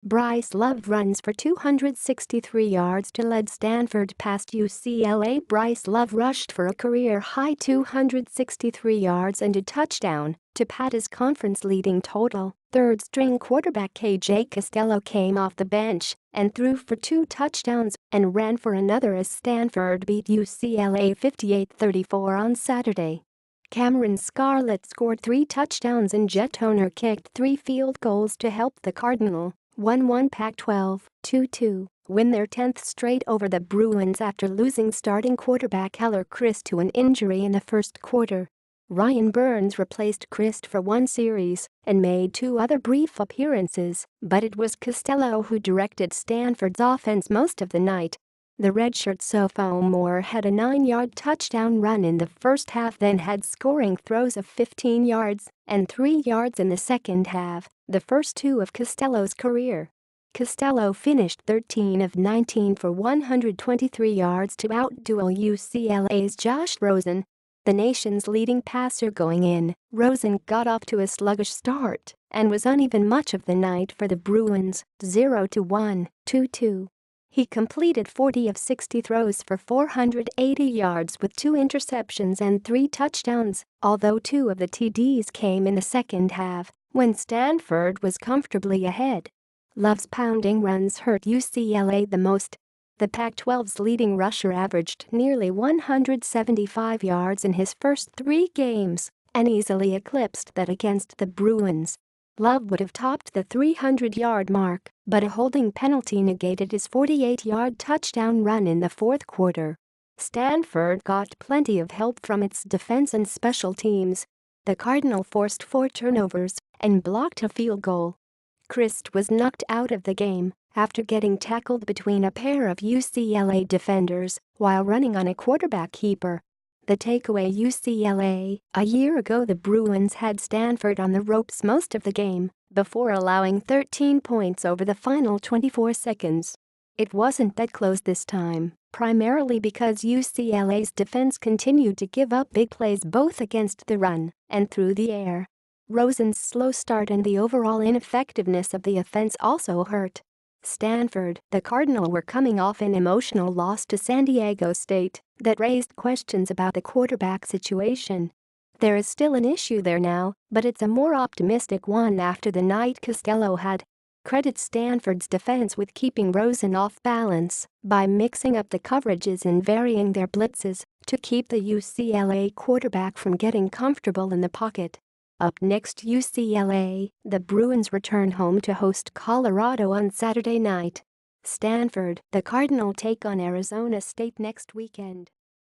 Bryce Love runs for 263 yards to lead Stanford past UCLA. Bryce Love rushed for a career-high 263 yards and a touchdown to pad his conference-leading total. Third-string quarterback KJ Costello came off the bench and threw for 2 touchdowns and ran for another as Stanford beat UCLA 58-34 on Saturday. Cameron Scarlett scored 3 touchdowns and Jet Toner kicked 3 field goals to help the Cardinal 1-1 Pac-12 2-2 win their 10th straight over the Bruins after losing starting quarterback Keller Chryst to an injury in the first quarter. Ryan Burns replaced Chryst for 1 series and made 2 other brief appearances, but it was Costello who directed Stanford's offense most of the night. The redshirt sophomore had a 9-yard touchdown run in the first half, then had scoring throws of 15 yards and 3 yards in the second half, the first 2 of Costello's career. Costello finished 13 of 19 for 123 yards to outduel UCLA's Josh Rosen, the nation's leading passer going in. Rosen got off to a sluggish start and was uneven much of the night for the Bruins, 0-1, 2-2. He completed 40 of 60 throws for 480 yards with 2 interceptions and 3 touchdowns, although 2 of the TDs came in the second half, when Stanford was comfortably ahead. Love's pounding runs hurt UCLA the most. The Pac-12's leading rusher averaged nearly 175 yards in his first 3 games and easily eclipsed that against the Bruins. Love would have topped the 300-yard mark, but a holding penalty negated his 48-yard touchdown run in the fourth quarter. Stanford got plenty of help from its defense and special teams. The Cardinal forced 4 turnovers and blocked a field goal. Chryst was knocked out of the game after getting tackled between a pair of UCLA defenders while running on a quarterback keeper. The takeaway: UCLA. A year ago the Bruins had Stanford on the ropes most of the game before allowing 13 points over the final 24 seconds. It wasn't that close this time, primarily because UCLA's defense continued to give up big plays both against the run and through the air. Rosen's slow start and the overall ineffectiveness of the offense also hurt Stanford. The Cardinal were coming off an emotional loss to San Diego State that raised questions about the quarterback situation. There is still an issue there now, but it's a more optimistic one after the night Costello had. Credit Stanford's defense with keeping Rosen off balance by mixing up the coverages and varying their blitzes to keep the UCLA quarterback from getting comfortable in the pocket. Up next, UCLA. The Bruins return home to host Colorado on Saturday night. Stanford. The Cardinal take on Arizona State next weekend.